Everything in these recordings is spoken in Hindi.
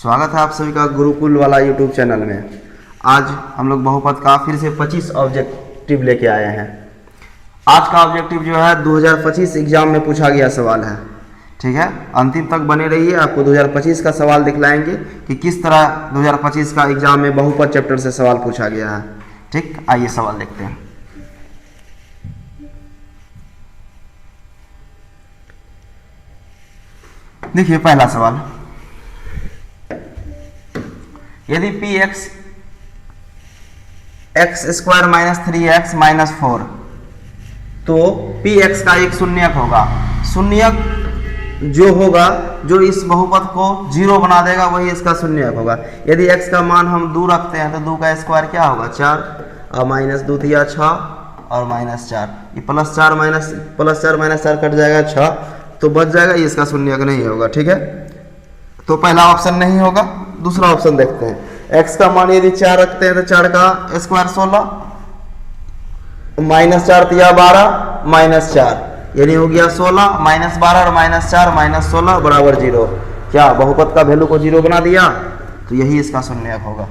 स्वागत है आप सभी का गुरुकुल वाला यूट्यूब चैनल में। आज हम लोग बहुपद का फिर से 25 ऑब्जेक्टिव लेके आए हैं। आज का ऑब्जेक्टिव जो है 2025 एग्जाम में पूछा गया सवाल है। ठीक है, अंतिम तक बने रहिए, आपको 2025 का सवाल दिखलाएंगे कि किस तरह 2025 का एग्जाम में बहुपद चैप्टर से सवाल पूछा गया है। ठीक, आइए सवाल देखते हैं। देखिए पहला सवाल, यदि P x x square minus 3x minus 4 तो पी एक्स का एक शून्यक होगा। शून्यक जो होगा, जो इस बहुपद को जीरो बना देगा, वही इसका शून्यक होगा। यदि x का मान हम 2 रखते हैं तो 2 का स्क्वायर क्या होगा 4, और माइनस 2 दिया 6 और माइनस 4, ये प्लस 4 माइनस 4 कट जाएगा 6, तो बच जाएगा, ये इसका शून्यक नहीं होगा। ठीक है, तो पहला ऑप्शन नहीं होगा। दूसरा ऑप्शन देखते हैं, x का मान यदि 4 रखते हैं तो 4 का स्क्वायर 16, माइनस 4 दिया 12 माइनस 4, यानी हो गया 16 माइनस 12 और माइनस 4 माइनस 16 बराबर 0। क्या बहुपद का वैल्यू को 0 बना दिया, तो यही इसका शून्यक होगा।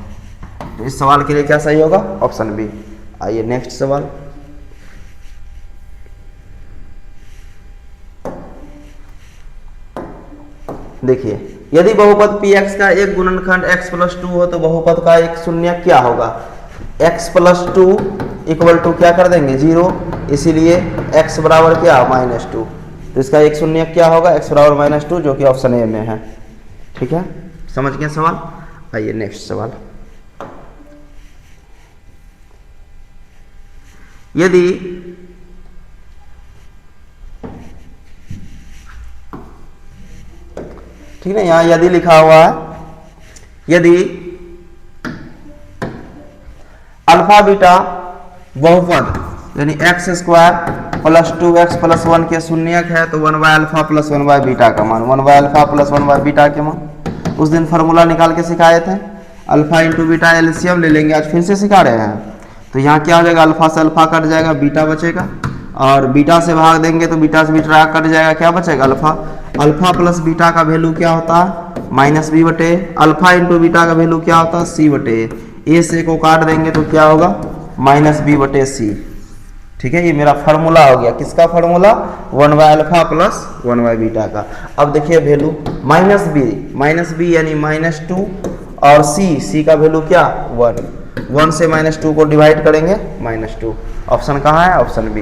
तो इस सवाल के लिए क्या सही होगा, ऑप्शन बी। आइए नेक्स्ट सवाल। देखिए, यदि बहुपद px का एक गुणनखंड x प्लस 2 हो तो बहुपद का एक शून्यक क्या होगा। x प्लस 2 इक्वल टू क्या कर देंगे 0, इसीलिए x बराबर क्या माइनस 2, तो इसका एक शून्यक क्या होगा x बराबर माइनस 2, जो कि ऑप्शन ए में है। ठीक है, समझ गए सवाल। आइए नेक्स्ट सवाल, यदि ठीक है, यहाँ यदि लिखा हुआ है, यदि अल्फा बीटा बहुपद यानी x square plus 2x plus 1 के शून्यक है तो 1 by alpha plus 1 by beta का मान, 1 by alpha plus 1 by beta के मान उस दिन फार्मूला निकाल के सिखाए थे। अल्फा इंटू बीटा एलसीएम ले लेंगे, आज फिर से सिखा रहे हैं। तो यहाँ क्या हो जाएगा, अल्फा से अल्फा कट जाएगा, बीटा बचेगा, और बीटा से भाग देंगे तो बीटा से बीटा कट जाएगा, क्या बचेगा अल्फा। अल्फा प्लस बीटा का वैल्यू क्या होता है माइनस बी बटे, अल्फा इंटू बीटा का वैल्यू क्या होता है सी बटे, ए से को काट देंगे तो क्या होगा माइनस बी बटे सी। ठीक है, ये मेरा फार्मूला हो गया, किसका formula 1 by alpha plus 1 by beta का। अब देखिए वैल्यू माइनस बी यानी माइनस 2 और सी का वैल्यू क्या 1 से माइनस 2 को डिवाइड करेंगे माइनस 2। ऑप्शन कहाँ है, ऑप्शन बी।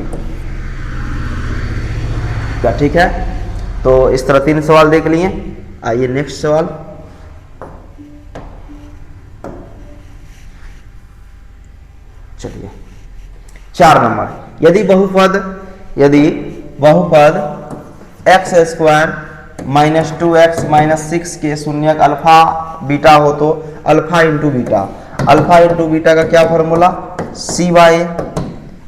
क्या ठीक है, तो इस तरह 3 सवाल देख लिए। आइए नेक्स्ट सवाल, चलिए 4 नंबर, यदि बहुपद x square minus 2x minus 6 के शून्यक अल्फा बीटा हो तो अल्फा इंटू बीटा का क्या formula C by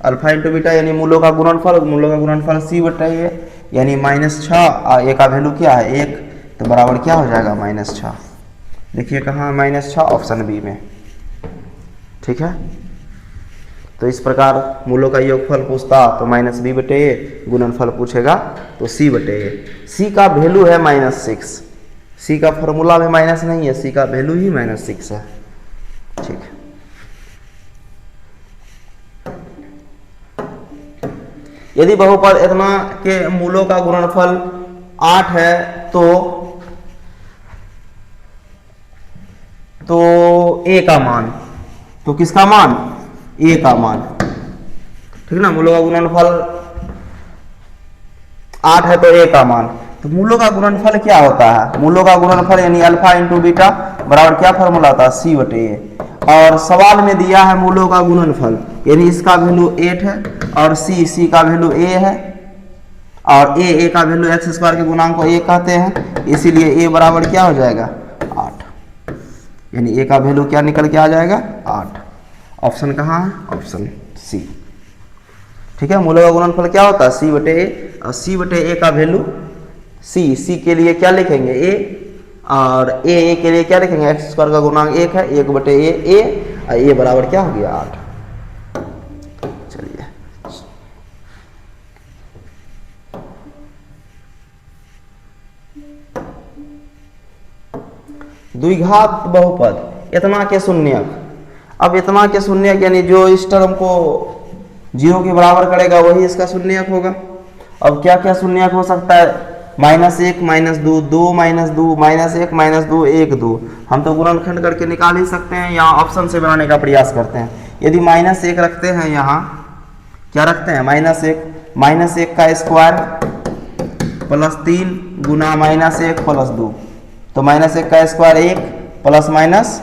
alpha into beta यानी मूलों का गुणनफल सी बटे ए, यानी माइनस 6 और ए का वैल्यू क्या है 1, तो बराबर क्या हो जाएगा माइनस 6। देखिए कहाँ माइनस 6, ऑप्शन बी में। ठीक है, तो इस प्रकार मूलों का योगफल पूछता तो माइनस बी बटे ए, गुणनफल पूछेगा तो सी बटे ए। सी का वैल्यू है माइनस 6, सी का फॉर्मूला में माइनस नहीं है, सी का वैल्यू ही माइनस 6 है। ठीक, यदि बहुपद इतना के मूलों का गुणनफल 8 है तो ए का मान, तो किसका मान ए का मान। ठीक ना, मूलों का गुणनफल 8 है तो ए का मान, तो मूलों का गुणनफल क्या होता है, मूलों का गुणनफल यानी अल्फा इंटू बीटा बराबर क्या फॉर्मूला होता है सी बटे ए। और सवाल में दिया है मूलों का गुणनफल यानी इसका वैल्यू 8 है और सी का वैल्यू ए है, और ए का वैल्यू एक्स स्क्वायर के गुणांक को ए कहते हैं, इसीलिए ए बराबर क्या हो जाएगा 8, यानी ए का वैल्यू क्या निकल के आ जाएगा 8। ऑप्शन कहाँ है, ऑप्शन सी। ठीक है, मूलों का गुणनफल क्या होता है सी बटे ए, और सी बटे ए का वैल्यू सी के लिए क्या लिखेंगे ए, और ए के लिए क्या लिखेंगे एक्स स्क्वायर का गुणांक 1 है, 1 बटे ए, और ए बराबर क्या हो गया 8। चलिए द्विघात बहुपद इतना के शून्यक। अब इतना के शून्यक यानी जो इस टर्म को 0 के बराबर करेगा वही इसका शून्यक होगा। अब क्या क्या शून्यक हो सकता है? -1 -2 2 -2 -1 -2 1 2। हम तो गुणनखंड करके निकाल ही सकते हैं, यहाँ ऑप्शन से बनाने का प्रयास करते हैं। यदि -1 रखते हैं, यहाँ क्या रखते हैं? -1 का स्क्वायर +3 गुना -1 + 2, तो -1 का स्क्वायर 1 प्लस माइनस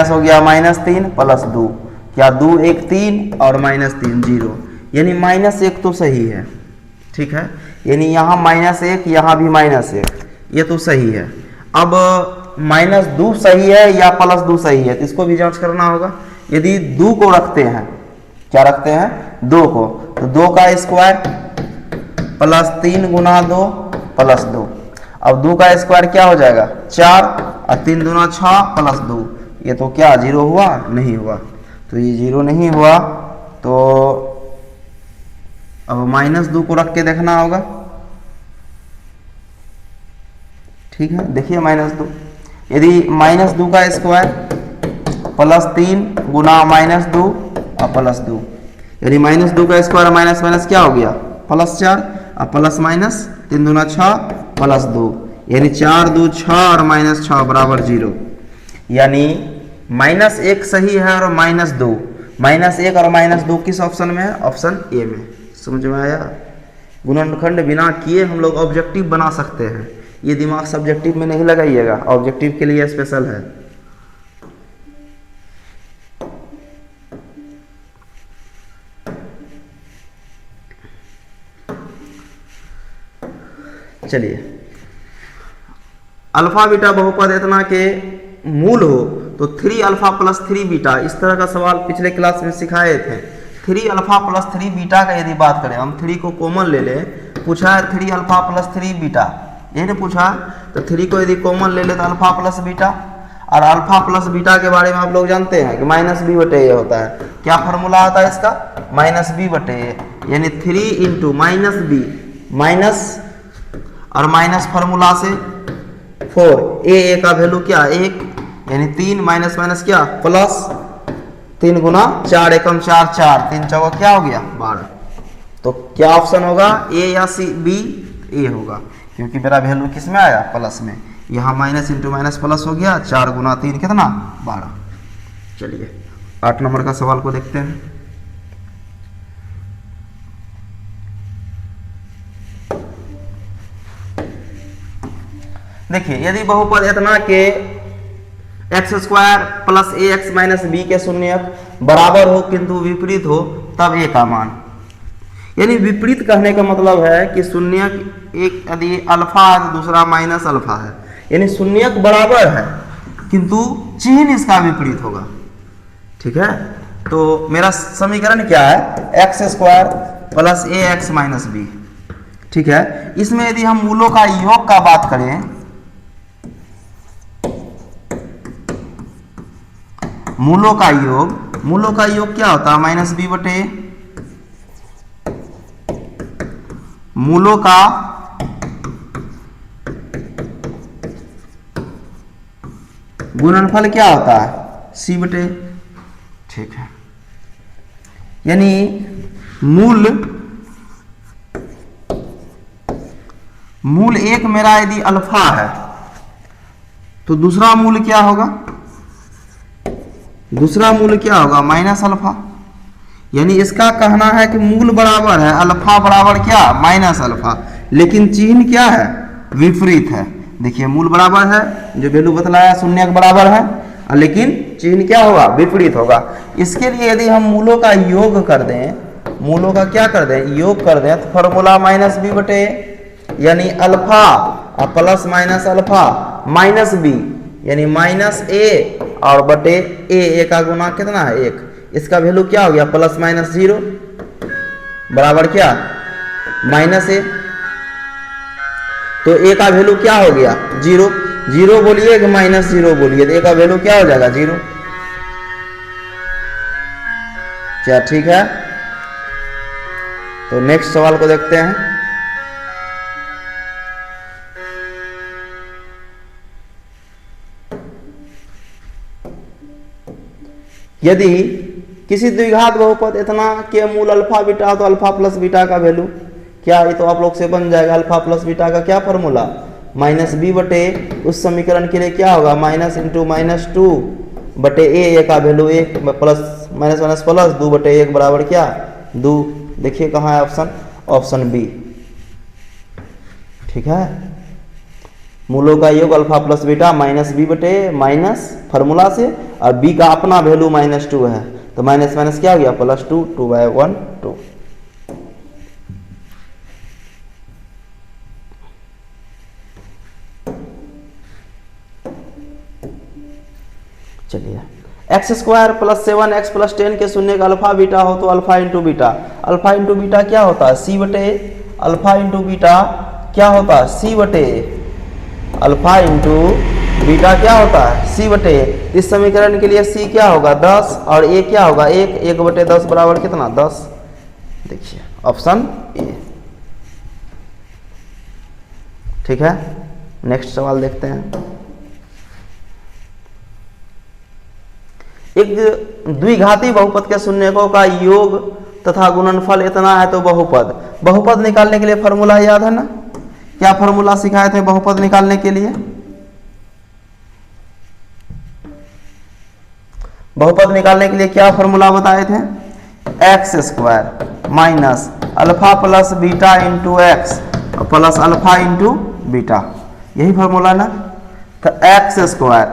हो गया -3 + 2, क्या 2 1 3 और -3 0, यानी -1 तो सही है। ठीक है, यानी यहाँ -1 यहाँ भी -1, ये तो सही है। अब -2 सही है या +2 सही है, तो इसको भी जांच करना होगा। यदि 2 को रखते हैं, क्या रखते हैं? 2 को, तो 2 का स्क्वायर +3 गुना 2 + 2। अब 2 का स्क्वायर क्या हो जाएगा? 4 और 3 दूना 6 + 2, ये तो क्या 0 हुआ? नहीं हुआ, तो ये 0 नहीं हुआ। तो अब -2 को रख के देखना होगा। ठीक है, देखिए -2, यदि -2 का स्क्वायर +3 गुना -2 और +2, यानी -2 का स्क्वायर माइनस क्या हो गया? +4 और प्लस 3 दूना 6 + 2, यानी 4 2 6 और -6 बराबर 0, यानी -1 सही है और -2, -1 और -2 किस ऑप्शन में है? ऑप्शन ए में। समझ में आया? गुणनखंड बिना किए हम लोग ऑब्जेक्टिव बना सकते हैं, ये दिमाग सब्जेक्टिव में नहीं लगाइएगा, ऑब्जेक्टिव के लिए स्पेशल है। चलिए, अल्फा बीटा बहुपद इतना के मूल हो तो 3α + 3β, इस तरह का सवाल पिछले क्लास में सिखाए थे। 3α + 3β का यदि बात करें, हम 3 को कॉमन ले लें, पूछा है 3α + 3β, यही ना पूछा, तो 3 को यदि कॉमन ले ले तो अल्फा प्लस बीटा, और अल्फा प्लस बीटा के बारे में आप लोग जानते हैं कि -b/a होता है। क्या फॉर्मूला आता है इसका? -b/a, यानी 3 × -b, माइनस और माइनस फार्मूला से 4, a का वैल्यू क्या? 1, यानी 3 माइनस माइनस क्या? प्लस 3 गुना 4 एकम 4 4, 3 चौका क्या हो गया? 12। तो क्या ऑप्शन होगा? ए या सी? बी? ए होगा, क्योंकि मेरा वैल्यू किस में आया? प्लस में। यहाँ माइनस इंटू माइनस प्लस हो गया, 4 गुना 3 कितना? 12। चलिए 8 नंबर का सवाल को देखते हैं। देखिए, यदि बहुपद इतना के x² + ax - b के शून्यक बराबर हो किंतु विपरीत हो, तब a का मान। यानी विपरीत कहने का मतलब है कि शून्यक एक यदि अल्फा है तो दूसरा माइनस अल्फा है, यानी शून्यक बराबर है किंतु चिन्ह इसका विपरीत होगा। ठीक है, तो मेरा समीकरण क्या है? x² + ax - b। ठीक है, इसमें यदि हम मूलों का योग का बात करें, मूलों का योग क्या होता है? -b/a। मूलों का गुणनफल क्या होता है? c/a। ठीक है, यानी मूल एक मेरा यदि अल्फा है तो दूसरा मूल क्या होगा? दूसरा मूल क्या होगा? Minus alpha. यानी इसका कहना है कि मूल बराबर है, अल्फा बराबर क्या? माइनस अल्फा, लेकिन चिन्ह क्या है? विपरीत है। देखिए, मूल बराबर है, जो वैल्यू बतलाया शून्य के बराबर है, लेकिन चिन्ह क्या होगा? विपरीत होगा। इसके लिए यदि हम मूलों का योग कर दें, मूलों का क्या कर दें? योग कर दें, तो फॉर्मूला -b/a, यानी अल्फा और प्लस माइनस अल्फा -b, यानी -a और बटे a का गुना कितना है? 1। इसका वैल्यू क्या हो गया? +-0 बराबर क्या? -a। तो a का वैल्यू क्या हो गया? 0। 0 बोलिए कि -0 बोलिए, तो a का वैल्यू क्या हो जाएगा? 0। क्या ठीक है? तो नेक्स्ट सवाल को देखते हैं। यदि किसी द्विघात बहुपद इतना के मूल अल्फा बीटा हो तो अल्फा प्लस बीटा का वैल्यू क्या, ये तो आप लोग से बन जाएगा। अल्फा प्लस बीटा का क्या फॉर्मूला, माइनस बी बटे उस समीकरण के लिए क्या होगा, माइनस इंटू माइनस टू बटे ए का वैल्यू एक प्लस माइनस माइनस प्लस 2 बटे 1 बराबर क्या 2। देखिए कहाँ है ऑप्शन, ऑप्शन बी। ठीक है, मूलों का योग alpha plus beta minus B बटे माइनस फॉर्मूला से, और बी का अपना वैल्यू माइनस 2 है, तो माइनस माइनस क्या हो गया प्लस 2, 2/1 2। चलिए, x square plus 7x plus 10 के शून्य का अल्फा बीटा हो तो alpha into beta, alpha into beta क्या होता है सी बटे, अल्फा इंटू बीटा क्या होता है सी बटे, अल्फा इंटू बीटा क्या होता है सी बटे। इस समीकरण के लिए सी क्या होगा 10 और ए क्या होगा 1, 1 बटे 10 बराबर कितना 10। देखिए ऑप्शन ए। ठीक है, नेक्स्ट सवाल देखते हैं। एक द्विघाती बहुपद के शून्यकों का योग तथा गुणनफल इतना है तो बहुपद, बहुपद निकालने के लिए फॉर्मूला याद है ना, क्या फॉर्मूला सिखाए थे बहुपद निकालने के लिए, बहुपद निकालने के लिए क्या फॉर्मूला बताए थे, x square minus alpha plus beta into x plus alpha into beta, यही फॉर्मूला ना। तो एक्स स्क्वायर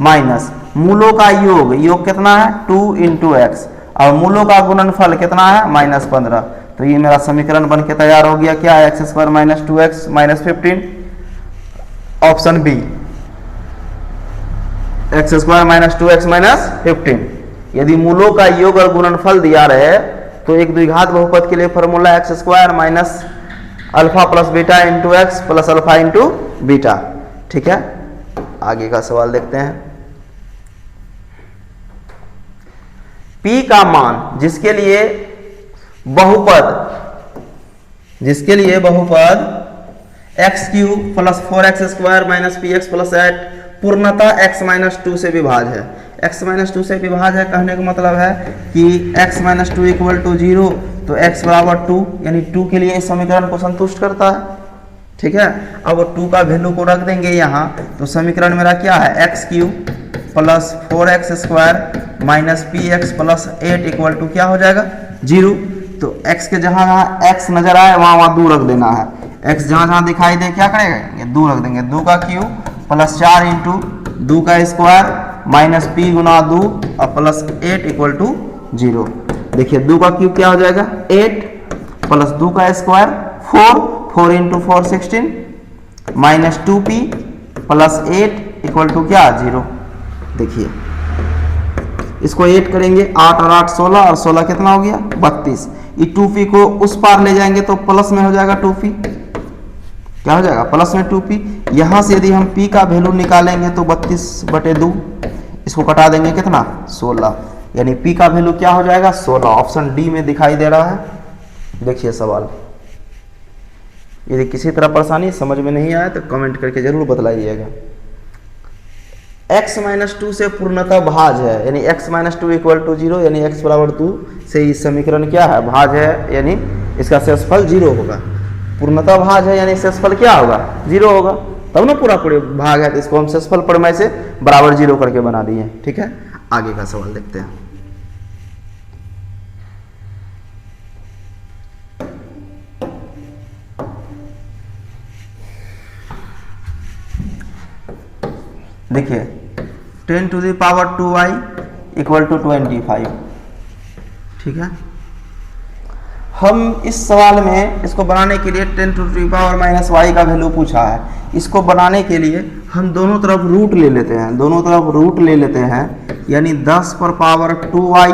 माइनस मूलों का योग, योग कितना है 2 इंटू एक्स, और मूलों का गुणनफल कितना है -15। तो ये मेरा समीकरण बन के तैयार हो गया, क्या है x square minus 2x minus 15, option B x square minus 2x minus 15। यदि मूलों का योग और गुणनफल दिया रहे तो एक द्विघात बहुपद के लिए formula x square minus alpha plus beta into x plus alpha into beta. ठीक है, आगे का सवाल देखते हैं। P का मान जिसके लिए बहुपद x cube plus 4x square minus P x plus 8 पूर्णतः x माइनस 2 से विभाज्य है, x माइनस 2 से विभाज्य है कहने का मतलब है कि x माइनस 2 इक्वल टू 0, तो x बराबर 2, यानी 2 के लिए इस समीकरण को संतुष्ट करता है। ठीक है, अब 2 का वैल्यू को रख देंगे यहाँ, तो समीकरण मेरा क्या है x cube plus 4x square minus P x plus 8 equal to क्या हो जाएगा 0। तो x के जहाँ जहाँ x नजर आए वहाँ 2 रख देना है, x जहाँ जहाँ दिखाई दे क्या करेगा 2 रख देंगे, 2 का क्यूब प्लस 4 इंटू 2 का स्क्वायर माइनस p गुना 2 और प्लस 8 इक्वल टू 0। देखिए 2 का क्यूब क्या हो जाएगा 8 प्लस 2 का square 4 into 4 16 minus 2p plus 8 equal to क्या 0। देखिए इसको 8 करेंगे, 8 और 8 16 और 16 कितना हो गया 32। ये 2p को उस पार ले जाएंगे तो प्लस में हो जाएगा 2p, क्या हो जाएगा प्लस में 2p। यहाँ से यदि हम p का वैल्यू निकालेंगे तो 32/2, इसको कटा देंगे कितना 16, यानी p का वैल्यू क्या हो जाएगा 16, ऑप्शन डी में दिखाई दे रहा है। देखिए सवाल, यदि किसी तरह परेशानी समझ में नहीं आया तो कमेंट करके जरूर बतलाइएगा। x माइनस 2 से पूर्णतः भाज्य है, यानी x माइनस 2 इक्वल टू 0, यानी x बराबर 2 से इस समीकरण क्या है भाज्य है, यानी इसका शेषफल 0 होगा। पूर्णतः भाज्य है यानी शेषफल क्या होगा 0 होगा, तब ना पूरा भाग है, तो इसको हम शेषफल प्रमेय से बराबर 0 करके बना दिए। ठीक है, आगे का सवाल देखते हैं। देखिए 10 to the power 2y equal to 25। ठीक है, हम इस सवाल में इसको बनाने के लिए 10 to the power minus y का वैल्यू पूछा है। इसको बनाने के लिए हम दोनों तरफ रूट ले लेते हैं, दोनों तरफ रूट ले लेते हैं, यानी 10 पर पावर 2y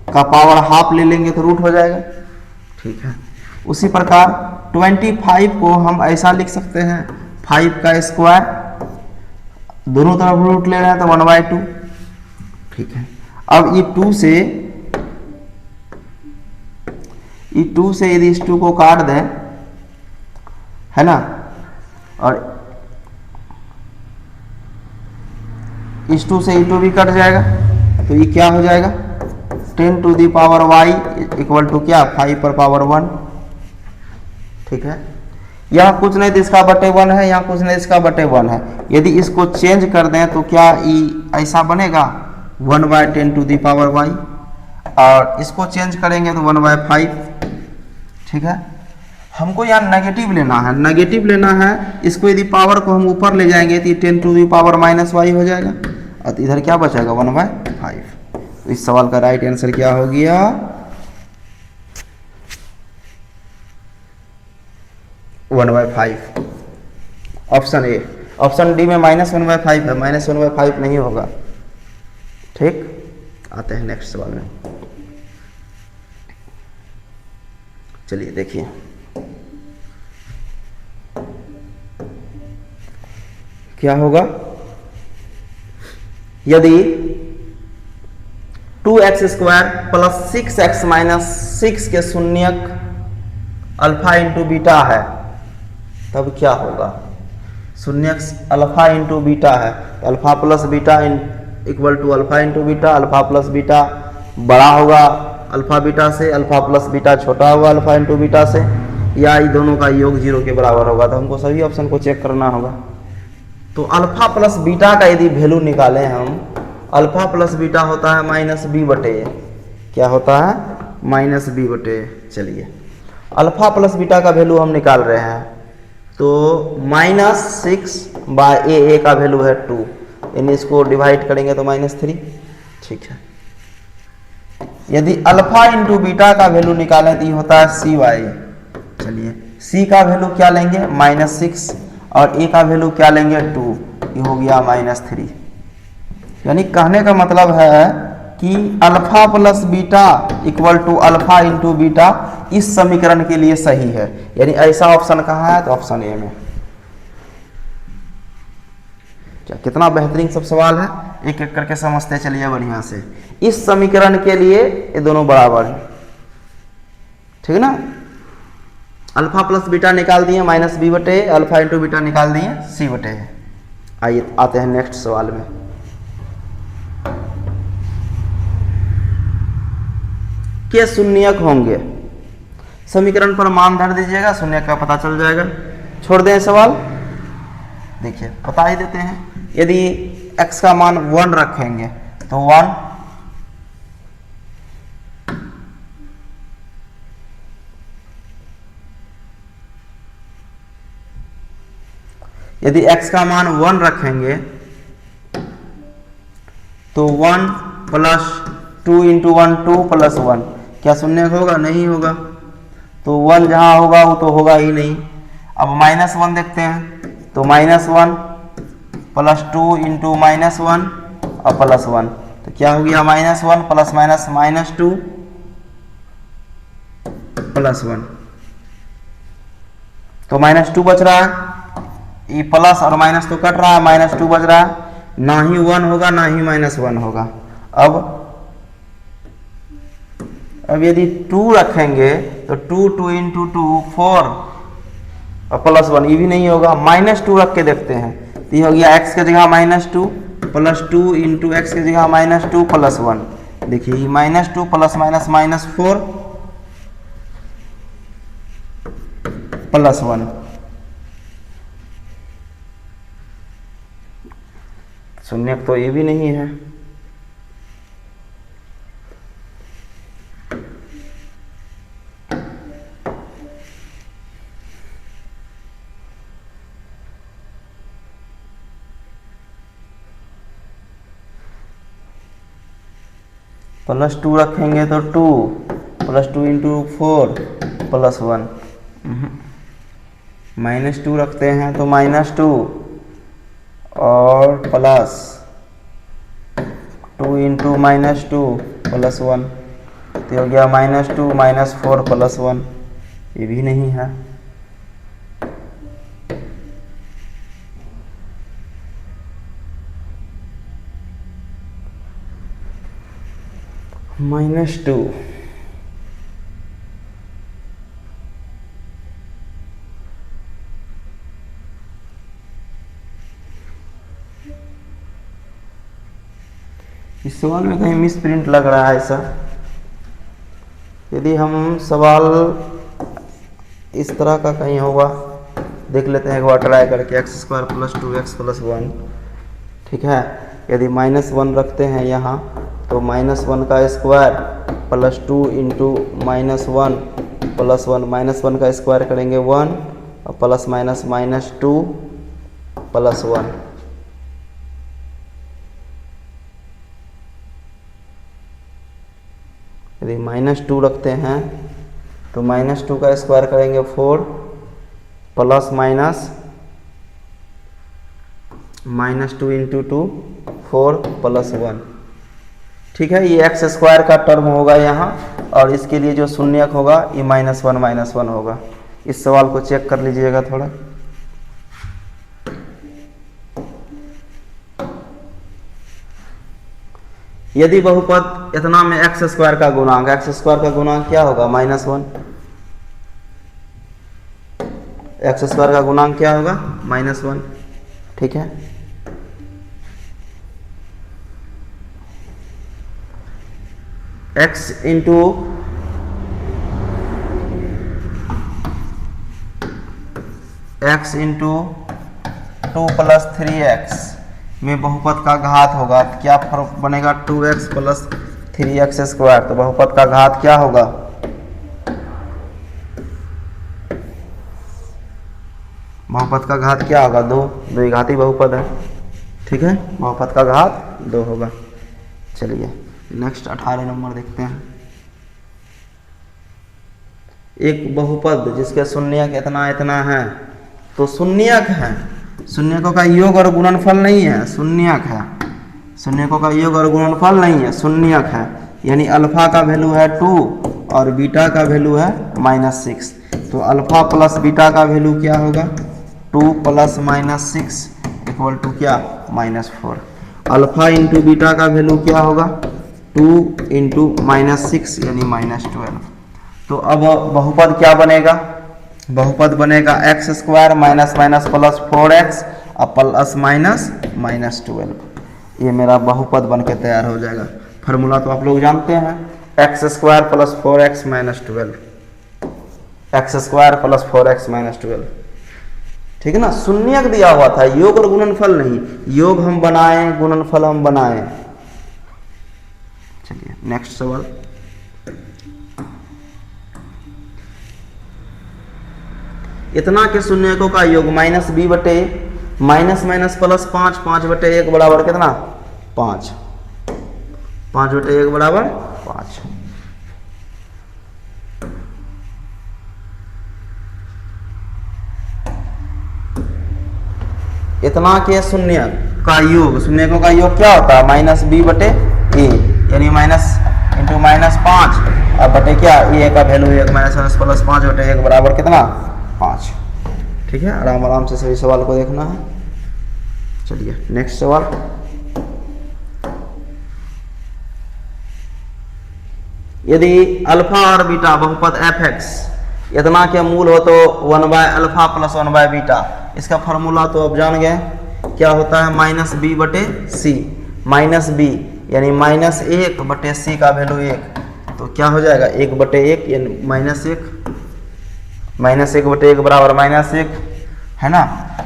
का पावर हाफ ले लेंगे तो रूट हो जाएगा। ठीक है, उसी प्रकार 25 को हम ऐसा लिख सकते हैं 5 का स्क्वायर, दोनों तरफ रूट ले रहे हैं तो 1/2। ठीक है, अब ये 2 से यदि इस 2 को काट दें, है ना, और इस 2 से E2 भी कट जाएगा, तो ये क्या हो जाएगा 10 to the power y equal to क्या 5 पर पावर 1। ठीक है, यहाँ कुछ नहीं तो इसका बटे 1 है, यहाँ कुछ नहीं इसका बटे 1 है। यदि इसको चेंज कर दें तो क्या ऐसा बनेगा 1/10 टू दी पावर y, और इसको चेंज करेंगे तो 1/5। ठीक है, हमको यहाँ नेगेटिव लेना है, नेगेटिव लेना है। इसको यदि पावर को हम ऊपर ले जाएंगे तो 10 टू दी पावर -y हो जाएगा, और इधर क्या बचेगा 1/5। तो इस सवाल का राइट आंसर क्या हो गया 1/5, ऑप्शन ए। ऑप्शन डी में -1/5 है, -1/5 नहीं होगा। ठीक, आते हैं नेक्स्ट सवाल में। चलिए देखिए, क्या होगा यदि 2x² प्लस 6x माइनस 6 के शून्यक अल्फा इंटू बीटा है, तब क्या होगा। शून्यक अल्फा इंटू बीटा है, तो alpha plus beta equal to alpha into beta. Alpha plus beta बड़ा होगा अल्फा बीटा से, अल्फा प्लस बीटा छोटा होगा अल्फा इंटू बीटा से, या ये दोनों का योग 0 के बराबर होगा। तो हमको सभी ऑप्शन को चेक करना होगा। तो अल्फा प्लस बीटा का यदि वैल्यू निकालें हम, अल्फा प्लस बीटा होता है -b/a। क्या होता है -b/a। चलिए, अल्फा प्लस बीटा का वैल्यू हम निकाल रहे हैं, तो -6/a का वैल्यू है 2, यानी इसको डिवाइड करेंगे तो -3। ठीक है, यदि अल्फा इंटू बीटा का वैल्यू निकालें तो ये होता है c/a। चलिए, c का वैल्यू क्या लेंगे -6, और a का वैल्यू क्या लेंगे 2, ये हो गया -3। यानी कहने का मतलब है कि alpha plus beta equal to alpha into beta इस समीकरण के लिए सही है। यानी ऐसा ऑप्शन कहाँ है, तो ऑप्शन ए में। क्या कितना बेहतरीन सब सवाल है, एक एक करके समझते चलिए बढ़िया से। इस समीकरण के लिए ये दोनों बराबर है, ठीक है ना। अल्फा प्लस बीटा निकाल दिए -b/a, अल्फा इंटू बीटा निकाल दिए c/a। आइए आते हैं नेक्स्ट सवाल में। के शून्यक होंगे, समीकरण पर मान धर दीजिएगा, शून्यक का पता चल जाएगा। छोड़ दें सवाल, देखिए बता ही देते हैं। यदि x का मान 1 रखेंगे तो 1, यदि x का मान 1 रखेंगे तो 1 प्लस 2 इंटू 1 2 प्लस 1, क्या शून्य होगा, नहीं होगा। तो 1 जहां होगा वो तो होगा ही नहीं। अब -1 देखते हैं, तो -1 प्लस 2 इंटू -1 और प्लस 1, तो क्या हो गया -1 प्लस माइनस -2 प्लस 1, तो -2 बच रहा है। ये प्लस और माइनस तो कट रहा है, -2 बच रहा है, ना ही 1 होगा ना ही -1 होगा। अब यदि 2 रखेंगे तो 2 इंटू 2 4 और प्लस 1, ये भी नहीं होगा। -2 रख के देखते हैं, तो ये हो गया x के जगह -2 प्लस 2 इंटू x के जगह -2 प्लस 1। देखिए ये -2 प्लस माइनस -4 प्लस 1, शून्य तो ये भी नहीं है। +2 रखेंगे तो 2 प्लस 2 इंटू 4 प्लस 1, -2 रखते हैं तो -2 और प्लस 2 इंटू -2 प्लस 1, तो हो गया -2 -4 प्लस 1, ये भी नहीं है। -2 -2 इस सवाल में कहीं मिस प्रिंट लग रहा है ऐसा। यदि हम सवाल इस तरह का कहीं होगा, देख लेते हैं एक बार ट्राई करके। X square plus 2x plus 1, ठीक है। यदि -1 रखते हैं यहाँ तो -1 का स्क्वायर प्लस 2 इंटू -1 प्लस 1, -1 का स्क्वायर करेंगे 1 और प्लस माइनस -2 प्लस 1। यदि -2 रखते हैं तो -2 का स्क्वायर करेंगे 4 प्लस -2 इंटू 2 4 प्लस 1, ठीक है। ये एक्स स्क्वायर का टर्म होगा यहाँ, और इसके लिए जो शून्यक होगा ये -1 होगा। इस सवाल को चेक कर लीजिएगा थोड़ा। यदि बहुपद इतना में एक्स स्क्वायर का गुणांक क्या होगा? -1। एक्स स्क्वायर का गुणांक क्या होगा? -1, ठीक है। x into x into 2 plus 3x में बहुपद का घात होगा, तो क्या फर्क बनेगा? 2x plus 3x square. तो बहुपद का घात क्या होगा? बहुपद का घात क्या होगा? 2। द्विघाती बहुपद है, ठीक है। बहुपद का घात 2 होगा। चलिए नेक्स्ट 18 नंबर देखते हैं। एक बहुपद जिसके शून्यक इतना इतना है, तो शून्यक है, शून्यकों का योग और गुणनफल नहीं है, शून्यक है। शून्यकों का योग और गुणनफल नहीं है, शून्यक है। यानी अल्फा का वैल्यू है 2 और बीटा का वैल्यू है -6। तो अल्फा प्लस बीटा का वैल्यू क्या होगा? 2 प्लस -6 इक्वल टू क्या? -4। अल्फा इंटू बीटा का वैल्यू क्या होगा? 2 इंटू -6 यानी -12। तो अब बहुपद क्या बनेगा? बहुपद बनेगा x square minus minus plus 4x और प्लस माइनस -12। ये मेरा बहुपद बन के तैयार हो जाएगा। फार्मूला तो आप लोग जानते हैं, x square plus 4x minus 12, x square plus 4x minus 12, ठीक है ना। शून्यक दिया हुआ था, योग और गुणनफल नहीं। योग हम बनाए, गुणनफल हम बनाए। चलिए नेक्स्ट सवाल। इतना के शून्यकों का योग -b बटे माइनस माइनस प्लस 5, 5 बटे 1 बराबर कितना? 5। 5 बटे 1 बराबर 5। इतना के शून्यक का योग, शून्यकों का योग क्या होता है? -b बटे a, यानी माइनस इंटू -5 और बटे क्या? a का वैल्यू 1 माइनस प्लस 5 बटे 1 बराबर कितना? 5, ठीक है। आराम आराम से सभी सवाल को देखना है। चलिए नेक्स्ट सवाल। यदि अल्फा और बीटा बहुपद fx इतना के मूल हो तो 1/अल्फा प्लस 1/बीटा। इसका फार्मूला तो आप जान गए, क्या होता है? -b बटे c। -b यानी -1 बटे c का वैल्यू 1, तो क्या हो जाएगा? 1 बटे 1 यानी -1, -1 बटे 1 बराबर -1, है ना।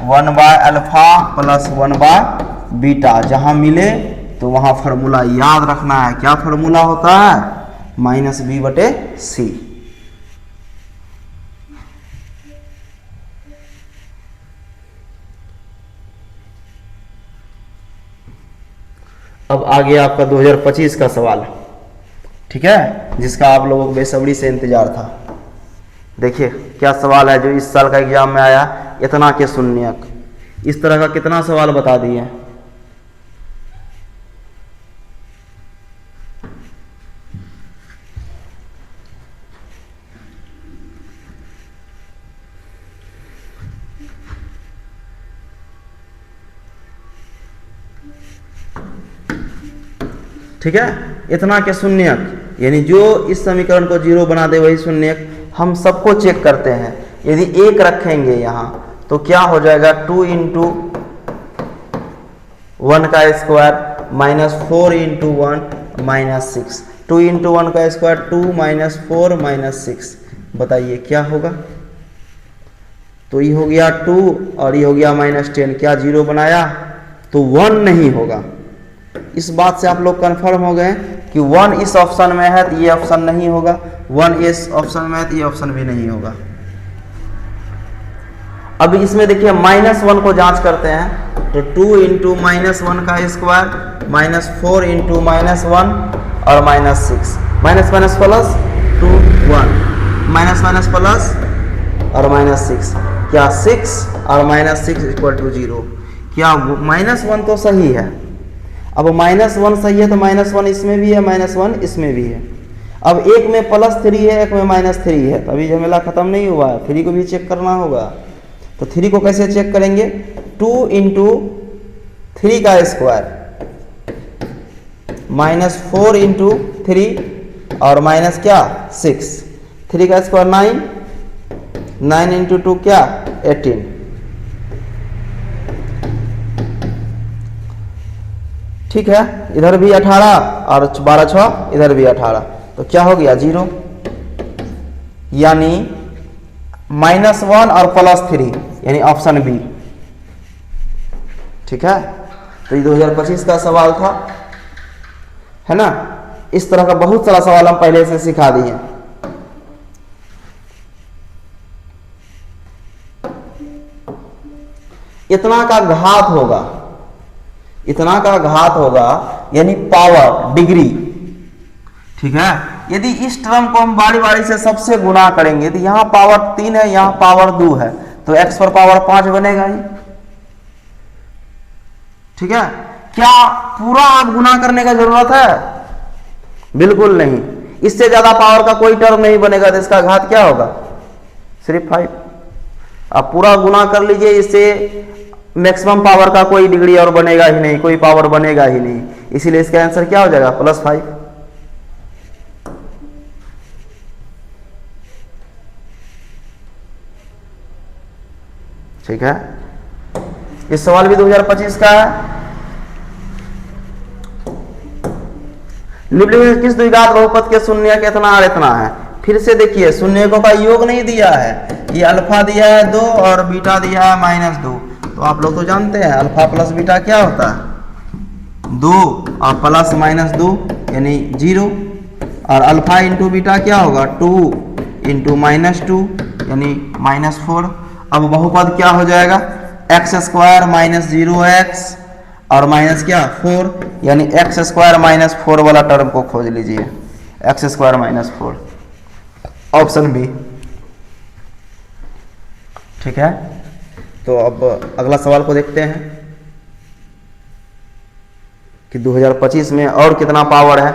1/अल्फा प्लस 1/बीटा जहां मिले तो वहां फार्मूला याद रखना है। क्या फार्मूला होता है? -b बटे c। अब आ गया आपका 2025 का सवाल, ठीक है, जिसका आप लोगों को बेसब्री से इंतजार था। देखिए क्या सवाल है जो इस साल का एग्जाम में आया। इतना के शून्यक, इस तरह का कितना सवाल बता दिए। ठीक है, इतना के शून्यक यानी जो इस समीकरण को 0 बना दे वही शून्यक। हम सबको चेक करते हैं। यदि 1 रखेंगे यहाँ तो क्या हो जाएगा? 2 इंटू 1 का स्क्वायर -4 इंटू 1 -6, 2 इंटू 1 का स्क्वायर 2 -4 -6, बताइए क्या होगा। तो ये हो गया 2 और ये हो गया -10, क्या जीरो बनाया, तो 1 नहीं होगा। इस बात से आप लोग कंफर्म हो गए कि 1 इस ऑप्शन में है तो ये ऑप्शन नहीं होगा, 1 इस ऑप्शन में है तो ये ऑप्शन भी नहीं होगा। अब इसमें देखिए -1 को जांच करते हैं, तो 2 इंटू -1 का स्क्वायर -4 इंटू -1 और -6, minus minus plus 2 1, minus minus plus और -6, क्या 6 और -6 इक्वल टू 0, क्या -1 तो सही है। अब -1 सही है तो -1 इसमें भी है, -1 इसमें भी है। अब एक में +3 है, एक में -3 है, तो अभी झमेला खत्म नहीं हुआ है, 3 को भी चेक करना होगा। तो 3 को कैसे चेक करेंगे, 2 इंटू 3 का स्क्वायर -4 इंटू 3 और माइनस क्या 6, 3 का स्क्वायर 9, 9 इंटू 2 क्या 18, ठीक है। इधर भी 18 और 12 6 इधर भी 18, तो क्या हो गया 0, यानी -1 और +3 यानी ऑप्शन बी, ठीक है। तो ये 2025 का सवाल था, है ना। इस तरह का बहुत सारा सवाल हम पहले से सिखा दिए। इतना का घात होगा, इतना का घात होगा यानी पावर डिग्री, ठीक है। यदि इस टर्म को हम बारी बारी से सबसे गुणा करेंगे तो यहां पावर 3 है, यहां पावर 2 है, तो x पर पावर 5 बनेगा ही, ठीक है। क्या पूरा आप गुणा करने का जरूरत है, बिल्कुल नहीं। इससे ज्यादा पावर का कोई टर्म नहीं बनेगा तो इसका घात क्या होगा, सिर्फ 5। आप पूरा गुणा कर लीजिए, इससे मैक्सिमम पावर का कोई डिग्री और बनेगा ही नहीं, कोई पावर बनेगा ही नहीं, इसीलिए इसका आंसर क्या हो जाएगा +5। ठीक है। इस सवाल भी 2025 का है। निम्नलिखित किस द्विघात बहुपद के शून्यक इतना और इतना है। फिर से देखिए, शून्यकों का योग नहीं दिया है, ये अल्फा दिया है 2 और बीटा दिया है -2। तो आप लोग तो जानते हैं अल्फा प्लस बीटा क्या होता है, 2 और प्लस -2 यानी 0, और अल्फा इंटू बीटा क्या होगा 2 इंटू -2 यानी -4। अब बहुपद क्या हो जाएगा, x² -0x और माइनस क्या 4, यानी x² -4 वाला टर्म को खोज लीजिए, x² -4, ऑप्शन बी, ठीक है। तो अब अगला सवाल को देखते हैं कि 2025 में और कितना पावर है।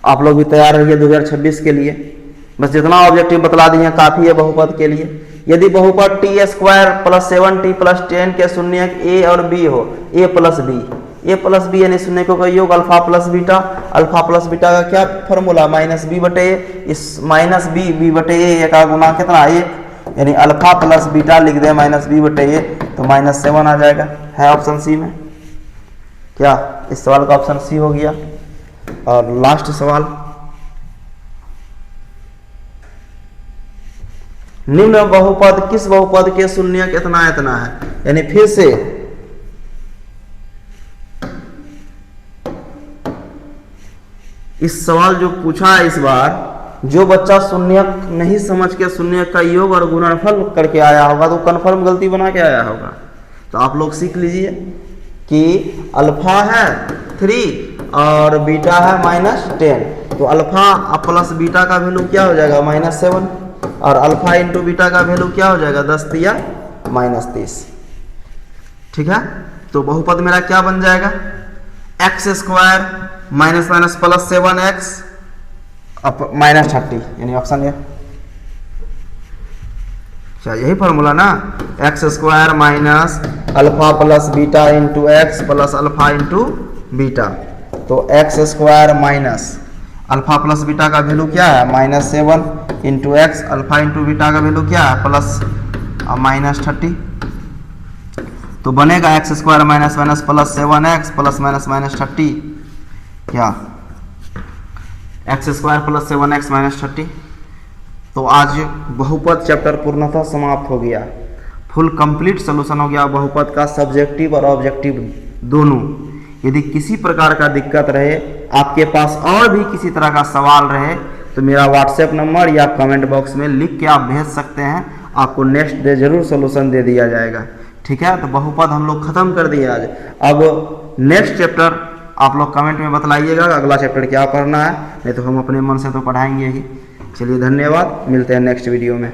आप लोग भी तैयार रहिए 2026 के लिए। बस जितना ऑब्जेक्टिव बतला दिए काफी है बहुपद के लिए। यदि बहुपद t² + 7t + 10 के शून्यक a और b हो, a + b यानी शून्यकों का योग alpha plus beta. Alpha plus beta का क्या फॉर्मूला, -b/a, इस -b/a का गुना कितना 1, यानी अल्फा प्लस बीटा लिख दें -b/a तो -7 आ जाएगा, है ऑप्शन सी में। क्या इस सवाल का ऑप्शन सी हो गया। और लास्ट सवाल, निम्न बहुपद किस बहुपद के शून्यक इतना इतना है। यानी फिर से इस सवाल जो पूछा है इस बार, जो बच्चा शून्यक नहीं समझ के शून्यक का योग और गुणनफल करके आया होगा तो कंफर्म गलती बना के आया होगा। तो आप लोग सीख लीजिए कि अल्फा है 3 और बीटा है -10, तो अल्फा प्लस बीटा का वैल्यू क्या हो जाएगा -7, और अल्फा इंटू बीटा का वैल्यू क्या हो जाएगा 10 या -30, ठीक है। तो बहुपद मेरा क्या बन जाएगा, x² -+7x -30 यानी ऑप्शन ए। क्या यही फॉर्मूला ना, x² -alpha plus beta into x plus alpha into beta. तो x² अल्फा प्लस बीटा का वैल्यू क्या है -7 into x, alpha into beta का वैल्यू क्या है +-30। तो बनेगा x square minus minus plus 7x plus minus minus 30, क्या x square plus 7x minus 30। तो आज बहुपद चैप्टर पूर्णतः समाप्त हो गया, फुल कंप्लीट सोल्यूशन हो गया बहुपद का, सब्जेक्टिव और ऑब्जेक्टिव दोनों। यदि किसी प्रकार का दिक्कत रहे, आपके पास और भी किसी तरह का सवाल रहे, तो मेरा व्हाट्सएप नंबर या कमेंट बॉक्स में लिख के आप भेज सकते हैं, आपको नेक्स्ट डे जरूर सोल्यूशन दे दिया जाएगा। ठीक है, तो बहुपद हम लोग खत्म कर दिए आज। अब नेक्स्ट चैप्टर आप लोग कमेंट में बतलाइएगा अगला चैप्टर क्या पढ़ना है, नहीं तो हम अपने मन से तो पढ़ाएंगे ही। चलिए धन्यवाद, मिलते हैं नेक्स्ट वीडियो में।